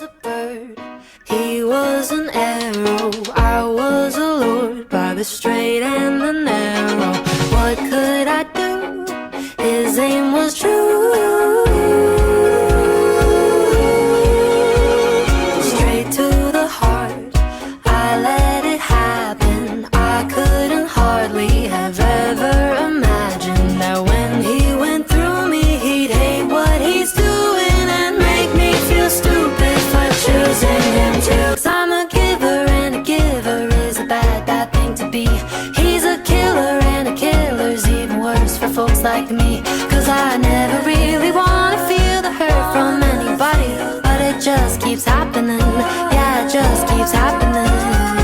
was a bird, he was an arrow. I was allured by the straight and the narrow. What could I do? His aim was true. Straight to the heart, I let it happen. I couldn't hardly have ever imagined that when he went through me, he'd hate what he's doing and make me feel stupid for choosing him too. 'Cause I'm a giver and a giver is a bad, bad thing to be. He's a killer and a killer's even worse for folks like me. 'Cause I never really wanna feel the hurt from anybody, but it just keeps happening. Yeah, it just keeps happening.